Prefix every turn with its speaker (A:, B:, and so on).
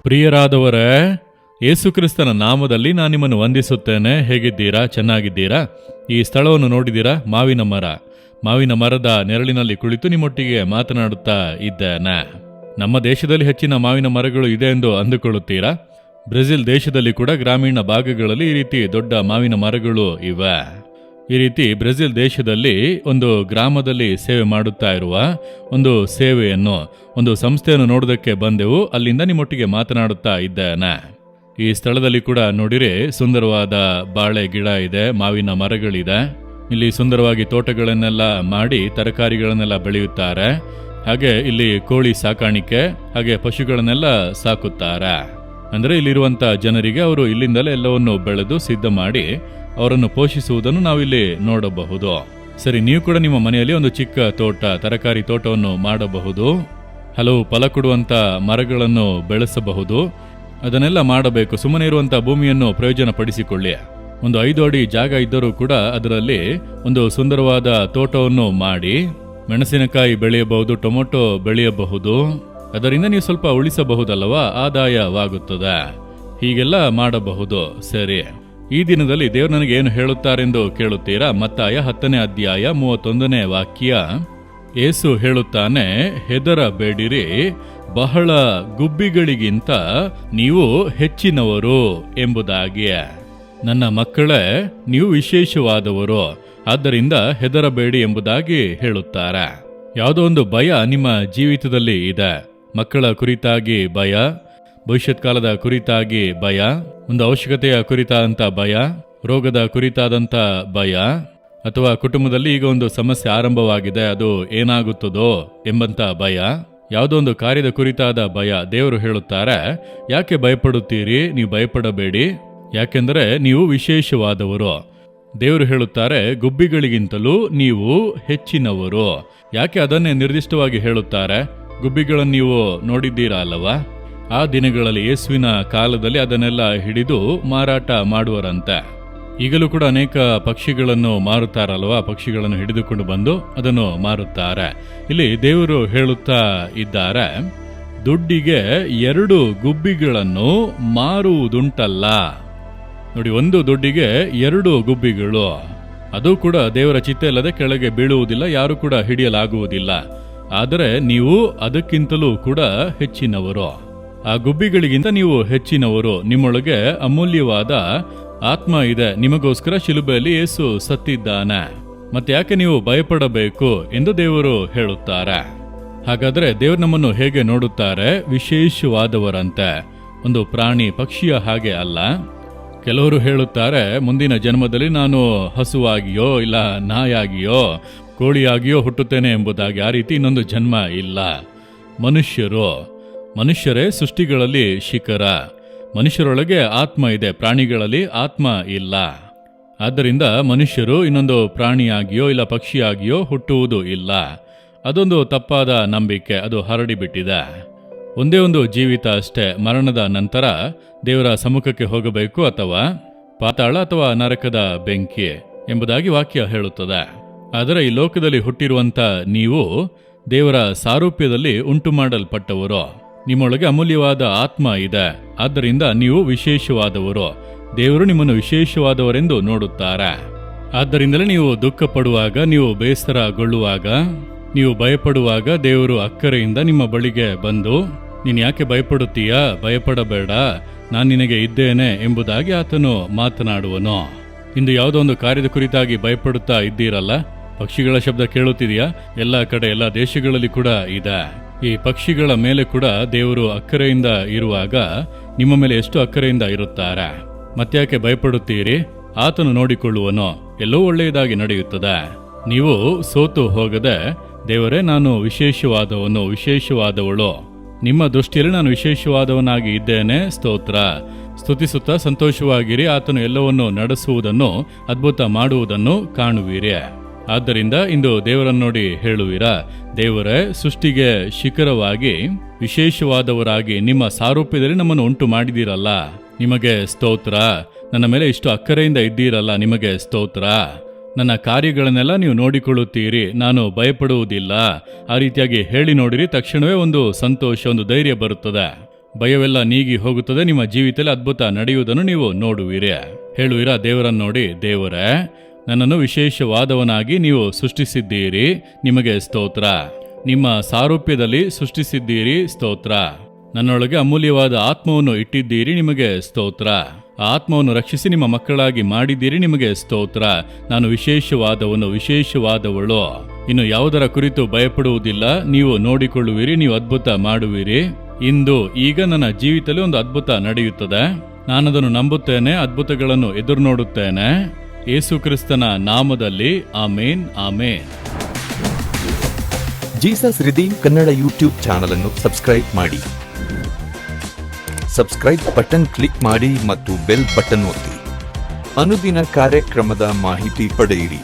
A: ಪ್ರಿಯರಾದವರೇ, ಯೇಸುಕ್ರಿಸ್ತನ ನಾಮದಲ್ಲಿ ನಾನು ನಿಮ್ಮನ್ನು ವಂದಿಸುತ್ತೇನೆ. ಹೇಗಿದ್ದೀರಾ? ಚೆನ್ನಾಗಿದ್ದೀರಾ? ಈ ಸ್ಥಳವನ್ನು ನೋಡಿದ್ದೀರಾ? ಮಾವಿನ ಮರದ ನೆರಳಿನಲ್ಲಿ ಕುಳಿತು ನಿಮ್ಮೊಟ್ಟಿಗೆ ಮಾತನಾಡುತ್ತಾ ಇದ್ದೇನೆ. ನಮ್ಮ ದೇಶದಲ್ಲಿ ಹೆಚ್ಚಿನ ಮಾವಿನ ಮರಗಳು ಇದೆ ಎಂದು ಅಂದುಕೊಳ್ಳುತ್ತೀರಾ? ಬ್ರೆಜಿಲ್ ದೇಶದಲ್ಲಿ ಕೂಡ ಗ್ರಾಮೀಣ ಭಾಗಗಳಲ್ಲಿ ಈ ರೀತಿ ದೊಡ್ಡ ಮಾವಿನ ಮರಗಳು ಇವೆ. ಈ ರೀತಿ ಬ್ರೆಜಿಲ್ ದೇಶದಲ್ಲಿ ಒಂದು ಗ್ರಾಮದಲ್ಲಿ ಸೇವೆ ಮಾಡುತ್ತಾ ಇರುವ ಒಂದು ಸಂಸ್ಥೆಯನ್ನು ನೋಡೋದಕ್ಕೆ ಬಂದೆವು. ಅಲ್ಲಿಂದ ನಿಮ್ಮೊಟ್ಟಿಗೆ ಮಾತನಾಡುತ್ತಾ ಇದ್ದೇನೆ. ಈ ಸ್ಥಳದಲ್ಲಿ ಕೂಡ ನೋಡಿರೆ ಸುಂದರವಾದ ಬಾಳೆ ಗಿಡ ಇದೆ, ಮಾವಿನ ಮರಗಳಿದೆ. ಇಲ್ಲಿ ಸುಂದರವಾಗಿ ತೋಟಗಳನ್ನೆಲ್ಲ ಮಾಡಿ ತರಕಾರಿಗಳನ್ನೆಲ್ಲ ಬೆಳೆಯುತ್ತಾರೆ. ಹಾಗೆ ಇಲ್ಲಿ ಕೋಳಿ ಸಾಕಾಣಿಕೆ ಹಾಗೆ ಪಶುಗಳನ್ನೆಲ್ಲ ಸಾಕುತ್ತಾರೆ. ಅಂದರೆ ಇಲ್ಲಿರುವಂಥ ಜನರಿಗೆ ಅವರು ಇಲ್ಲಿಂದಲೇ ಎಲ್ಲವನ್ನು ಬೆಳೆದು ಸಿದ್ಧ ಮಾಡಿ ಅವರನ್ನು ಪೋಷಿಸುವುದನ್ನು ನಾವಿಲ್ಲಿ ನೋಡಬಹುದು. ಸರಿ, ನೀವು ಕೂಡ ನಿಮ್ಮ ಮನೆಯಲ್ಲಿ ಒಂದು ಚಿಕ್ಕ ತೋಟ, ತರಕಾರಿ ತೋಟವನ್ನು ಮಾಡಬಹುದು. ಹಲವು ಫಲ ಕೊಡುವಂಥ ಮರಗಳನ್ನು ಬೆಳೆಸಬಹುದು. ಅದನ್ನೆಲ್ಲ ಮಾಡಬೇಕು. ಸುಮ್ಮನೆ ಇರುವಂಥ ಭೂಮಿಯನ್ನು ಪ್ರಯೋಜನ ಪಡಿಸಿಕೊಳ್ಳಿ. ಒಂದು 5 ಅಡಿ ಜಾಗ ಇದ್ದರೂ ಕೂಡ ಅದರಲ್ಲಿ ಒಂದು ಸುಂದರವಾದ ತೋಟವನ್ನು ಮಾಡಿ ಮೆಣಸಿನಕಾಯಿ ಬೆಳೆಯಬಹುದು, ಟೊಮೊಟೊ ಬೆಳೆಯಬಹುದು. ಅದರಿಂದ ನೀವು ಸ್ವಲ್ಪ ಉಳಿಸಬಹುದಲ್ಲವಾ, ಆದಾಯವಾಗುತ್ತದೆ. ಹೀಗೆಲ್ಲ ಮಾಡಬಹುದು. ಸರಿ, ಈ ದಿನದಲ್ಲಿ ದೇವರು ನನಗೆ ಏನು ಹೇಳುತ್ತಾರೆಂದು ಕೇಳುತ್ತೀರಾ? ಮತ್ತಾಯ 10ನೇ ಅಧ್ಯಾಯ 31ನೇ ವಾಕ್ಯ. ಯೇಸು ಹೇಳುತ್ತಾನೆ, ಹೆದರಬೇಡಿರಿ, ಬಹಳ ಗುಬ್ಬಿಗಳಿಗಿಂತ ನೀವು ಹೆಚ್ಚಿನವರು ಎಂಬುದಾಗಿ. ನನ್ನ ಮಕ್ಕಳೇ, ನೀವು ವಿಶೇಷವಾದವರು, ಆದ್ದರಿಂದ ಹೆದರಬೇಡಿ ಎಂಬುದಾಗಿ ಹೇಳುತ್ತಾರೆ. ಯಾವುದೋ ಒಂದು ಭಯ ನಿಮ್ಮ ಜೀವಿತದಲ್ಲಿ ಇದೆ. ಮಕ್ಕಳ ಕುರಿತಾಗಿ ಭಯ, ಭವಿಷ್ಯತ್ ಕಾಲದ ಕುರಿತಾಗಿ ಭಯ, ಒಂದು ಅವಶ್ಯಕತೆಯ ಕುರಿತಾದಂಥ ಭಯ, ರೋಗದ ಕುರಿತಾದಂಥ ಭಯ, ಅಥವಾ ಕುಟುಂಬದಲ್ಲಿ ಈಗ ಒಂದು ಸಮಸ್ಯೆ ಆರಂಭವಾಗಿದೆ, ಅದು ಏನಾಗುತ್ತದೋ ಎಂಬಂಥ ಭಯ, ಯಾವುದೋ ಒಂದು ಕಾರ್ಯದ ಕುರಿತಾದ ಭಯ. ದೇವರು ಹೇಳುತ್ತಾರೆ, ಯಾಕೆ ಭಯಪಡುತ್ತೀರಿ? ನೀವು ಭಯಪಡಬೇಡಿ, ಯಾಕೆಂದರೆ ನೀವು ವಿಶೇಷವಾದವರು. ದೇವರು ಹೇಳುತ್ತಾರೆ, ಗುಬ್ಬಿಗಳಿಗಿಂತಲೂ ನೀವು ಹೆಚ್ಚಿನವರು. ಯಾಕೆ ಅದನ್ನೇ ನಿರ್ದಿಷ್ಟವಾಗಿ ಹೇಳುತ್ತಾರೆ? ಗುಬ್ಬಿಗಳನ್ನು ನೀವು ನೋಡಿದ್ದೀರಾ ಅಲ್ಲವಾ? ಆ ದಿನಗಳಲ್ಲಿ ಯೇಸುವಿನ ಕಾಲದಲ್ಲಿ ಅದನ್ನೆಲ್ಲ ಹಿಡಿದು ಮಾರಾಟ ಮಾಡುವರಂತೆ. ಈಗಲೂ ಕೂಡ ಅನೇಕ ಪಕ್ಷಿಗಳನ್ನು ಮಾರುತ್ತಾರಲ್ವಾ? ಪಕ್ಷಿಗಳನ್ನು ಹಿಡಿದುಕೊಂಡು ಬಂದು ಅದನ್ನು ಮಾರುತ್ತಾರೆ. ಇಲ್ಲಿ ದೇವರು ಹೇಳುತ್ತಾ ಇದ್ದಾರೆ, ದುಡ್ಡಿಗೆ 2 ಗುಬ್ಬಿಗಳನ್ನು ಮಾರುವುದುಂಟಲ್ಲ. ನೋಡಿ, ಒಂದು ದುಡ್ಡಿಗೆ 2 ಗುಬ್ಬಿಗಳು. ಅದು ಕೂಡ ದೇವರ ಚಿತ್ತ ಇಲ್ಲದೆ ಕೆಳಗೆ ಬೀಳುವುದಿಲ್ಲ, ಯಾರು ಕೂಡ ಹಿಡಿಯಲಾಗುವುದಿಲ್ಲ. ಆದರೆ ನೀವು ಅದಕ್ಕಿಂತಲೂ ಕೂಡ ಹೆಚ್ಚಿನವರು. ಆ ಗುಬ್ಬಿಗಳಿಗಿಂತ ನೀವು ಹೆಚ್ಚಿನವರು. ನಿಮ್ಮೊಳಗೆ ಅಮೂಲ್ಯವಾದ ಆತ್ಮ ಇದೆ. ನಿಮಗೋಸ್ಕರ ಶಿಲುಬೆಯಲ್ಲಿ ಯೇಸು ಸತ್ತಿದ್ದಾನೆ. ಮತ್ತೆ ಯಾಕೆ ನೀವು ಭಯಪಡಬೇಕು ಎಂದು ದೇವರು ಹೇಳುತ್ತಾರೆ. ಹಾಗಾದ್ರೆ ದೇವರು ನಮ್ಮನ್ನು ಹೇಗೆ ನೋಡುತ್ತಾರೆ? ವಿಶೇಷವಾದವರಂತೆ. ಒಂದು ಪ್ರಾಣಿ ಪಕ್ಷಿಯ ಹಾಗೆ ಅಲ್ಲ. ಕೆಲವರು ಹೇಳುತ್ತಾರೆ, ಮುಂದಿನ ಜನ್ಮದಲ್ಲಿ ನಾನು ಹಸುವಾಗಿಯೋ ಇಲ್ಲ ನಾಯಾಗಿಯೋ ಕೋಳಿಯಾಗಿಯೋ ಹುಟ್ಟುತ್ತೇನೆ ಎಂಬುದಾಗಿ. ಆ ರೀತಿ ಇನ್ನೊಂದು ಜನ್ಮ ಇಲ್ಲ. ಮನುಷ್ಯರೇ ಸೃಷ್ಟಿಗಳಲ್ಲಿ ಶಿಖರ. ಮನುಷ್ಯರೊಳಗೆ ಆತ್ಮ ಇದೆ, ಪ್ರಾಣಿಗಳಲ್ಲಿ ಆತ್ಮ ಇಲ್ಲ. ಆದ್ದರಿಂದ ಮನುಷ್ಯರು ಇನ್ನೊಂದು ಪ್ರಾಣಿಯಾಗಿಯೋ ಇಲ್ಲ ಪಕ್ಷಿಯಾಗಿಯೋ ಹುಟ್ಟುವುದು ಇಲ್ಲ. ಅದೊಂದು ತಪ್ಪಾದ ನಂಬಿಕೆ, ಅದು ಹರಡಿಬಿಟ್ಟಿದೆ. ಒಂದೇ ಒಂದು ಜೀವಿತ ಅಷ್ಟೇ. ಮರಣದ ನಂತರ ದೇವರ ಸಮ್ಮುಖಕ್ಕೆ ಹೋಗಬೇಕು, ಅಥವಾ ಪಾತಾಳ ಅಥವಾ ನರಕದ ಬೆಂಕಿ ಎಂಬುದಾಗಿ ವಾಕ್ಯ ಹೇಳುತ್ತದೆ. ಆದರೆ ಈ ಲೋಕದಲ್ಲಿ ಹುಟ್ಟಿರುವಂಥ ನೀವು ದೇವರ ಸಾರೂಪ್ಯದಲ್ಲಿ ಉಂಟು ಮಾಡಲ್ಪಟ್ಟವರು. ನಿಮ್ಮೊಳಗೆ ಅಮೂಲ್ಯವಾದ ಆತ್ಮ ಇದೆ. ಆದ್ದರಿಂದ ನೀವು ವಿಶೇಷವಾದವರು. ದೇವರು ನಿಮ್ಮನ್ನು ವಿಶೇಷವಾದವರೆಂದು ನೋಡುತ್ತಾರೆ. ಆದ್ದರಿಂದಲೇ ನೀವು ದುಃಖ ಪಡುವಾಗ, ನೀವು ಬೇಸರಗೊಳ್ಳುವಾಗ, ನೀವು ಭಯಪಡುವಾಗ ದೇವರು ಅಕ್ಕರೆಯಿಂದ ನಿಮ್ಮ ಬಳಿಗೆ ಬಂದು, ನೀನು ಯಾಕೆ ಭಯಪಡುತ್ತೀಯಾ? ಭಯಪಡಬೇಡ, ನಾನು ನಿನಗೆ ಇದ್ದೇನೆ ಎಂಬುದಾಗಿ ಆತನು ಮಾತನಾಡುವನು. ಇಂದು ಯಾವುದೋ ಒಂದು ಕಾರ್ಯದ ಕುರಿತಾಗಿ ಭಯಪಡುತ್ತಾ ಇದ್ದೀರಲ್ಲ? ಪಕ್ಷಿಗಳ ಶಬ್ದ ಕೇಳುತ್ತಿದೆಯಾ? ಎಲ್ಲ ಕಡೆ, ಎಲ್ಲ ದೇಶಗಳಲ್ಲಿ ಕೂಡ ಇದೆ. ಈ ಪಕ್ಷಿಗಳ ಮೇಲೆ ಕೂಡ ದೇವರು ಅಕ್ಕರೆಯಿಂದ ಇರುವಾಗ ನಿಮ್ಮ ಮೇಲೆ ಎಷ್ಟು ಅಕ್ಕರೆಯಿಂದ ಇರುತ್ತಾರೆ. ಮತ್ತ್ಯಾಕೆ ಭಯಪಡುತ್ತೀರಿ? ಆತನು ನೋಡಿಕೊಳ್ಳುವನು. ಎಲ್ಲೋ ಒಳ್ಳೆಯದಾಗಿ ನಡೆಯುತ್ತದೆ. ನೀವು ಸೋತು ಹೋಗದೆ, ದೇವರೇ ನಾನು ವಿಶೇಷವಾದವನು, ವಿಶೇಷವಾದವಳು, ನಿಮ್ಮ ದೃಷ್ಟಿಯಲ್ಲಿ ನಾನು ವಿಶೇಷವಾದವನಾಗಿ ಇದ್ದೇನೆ, ಸ್ತೋತ್ರ, ಸ್ತುತಿಸುತ್ತಾ ಸಂತೋಷವಾಗಿರಿ. ಆತನು ಎಲ್ಲವನ್ನು ನಡೆಸುವುದನ್ನು, ಅದ್ಭುತ ಮಾಡುವುದನ್ನು ಕಾಣುವಿರಿ. ಆದ್ದರಿಂದ ಇಂದು ದೇವರನ್ನು ನೋಡಿ ಹೇಳುವಿರಾ, ದೇವರೇ, ಸೃಷ್ಟಿಗೆ ಶಿಖರವಾಗಿ ವಿಶೇಷವಾದವರಾಗಿ ನಿಮ್ಮ ಸಾರೂಪ್ಯದಲ್ಲಿ ನಮ್ಮನ್ನು ಉಂಟು ಮಾಡಿದ್ದೀರಲ್ಲ, ನಿಮಗೆ ಸ್ತೋತ್ರ. ನನ್ನ ಮೇಲೆ ಇಷ್ಟು ಅಕ್ಕರೆಯಿಂದ ಇದ್ದೀರಲ್ಲ, ನಿಮಗೆ ಸ್ತೋತ್ರ. ನನ್ನ ಕಾರ್ಯಗಳನ್ನೆಲ್ಲ ನೀವು ನೋಡಿಕೊಳ್ಳುತ್ತೀರಿ, ನಾನು ಭಯಪಡುವುದಿಲ್ಲ. ಆ ರೀತಿಯಾಗಿ ಹೇಳಿ ನೋಡಿರಿ, ತಕ್ಷಣವೇ ಒಂದು ಸಂತೋಷ, ಒಂದು ಧೈರ್ಯ ಬರುತ್ತದೆ. ಭಯವೆಲ್ಲ ನೀಗಿ ಹೋಗುತ್ತದೆ, ನಿಮ್ಮ ಜೀವಿತದಲ್ಲಿ ಅದ್ಭುತ ನಡೆಯುವುದನ್ನು ನೀವು ನೋಡುವಿರಿ. ಹೇಳುವಿರಾ ದೇವರನ್ನು ನೋಡಿ, ದೇವರೇ ನನ್ನನ್ನು ವಿಶೇಷವಾದವನಾಗಿ ನೀವು ಸೃಷ್ಟಿಸಿದ್ದೀರಿ, ನಿಮಗೆ ಸ್ತೋತ್ರ. ನಿಮ್ಮ ಸಾರೂಪ್ಯದಲ್ಲಿ ಸೃಷ್ಟಿಸಿದ್ದೀರಿ, ಸ್ತೋತ್ರ. ನನ್ನೊಳಗೆ ಅಮೂಲ್ಯವಾದ ಆತ್ಮವನ್ನು ಇಟ್ಟಿದ್ದೀರಿ, ನಿಮಗೆ ಸ್ತೋತ್ರ. ಆ ಆತ್ಮವನ್ನು ರಕ್ಷಿಸಿ ನಿಮ್ಮ ಮಕ್ಕಳಾಗಿ ಮಾಡಿದ್ದೀರಿ, ನಿಮಗೆ ಸ್ತೋತ್ರ. ನಾನು ವಿಶೇಷವಾದವನು, ವಿಶೇಷವಾದವಳು. ಇನ್ನು ಯಾವುದರ ಕುರಿತು ಭಯಪಡುವುದಿಲ್ಲ, ನೀವು ನೋಡಿಕೊಳ್ಳುವಿರಿ, ನೀವು ಅದ್ಭುತ ಮಾಡುವಿರಿ. ಇಂದು ಈಗ ನನ್ನ ಜೀವಿತದಲ್ಲಿ ಒಂದು ಅದ್ಭುತ ನಡೆಯುತ್ತದೆ. ನಾನದನ್ನು ನಂಬುತ್ತೇನೆ, ಅದ್ಭುತಗಳನ್ನು ಎದುರು ನೋಡುತ್ತೇನೆ. ಯೇಸು ಕ್ರಿಸ್ತನ ನಾಮದಲ್ಲಿ amen, amen.
B: Jesus redeem Kannada YouTube channel ಅನ್ನು ಸಬ್ಸ್ಕ್ರೈಬ್ ಮಾಡಿ. ಸಬ್ಸ್ಕ್ರೈಬ್ ಬಟನ್ ಕ್ಲಿಕ್ ಮಾಡಿ ಮತ್ತು ಬೆಲ್ ಬಟನ್ ಒತ್ತಿ. ಅನುದಿನ ಕಾರ್ಯಕ್ರಮದ ಮಾಹಿತಿ ಪಡೆಯಿರಿ.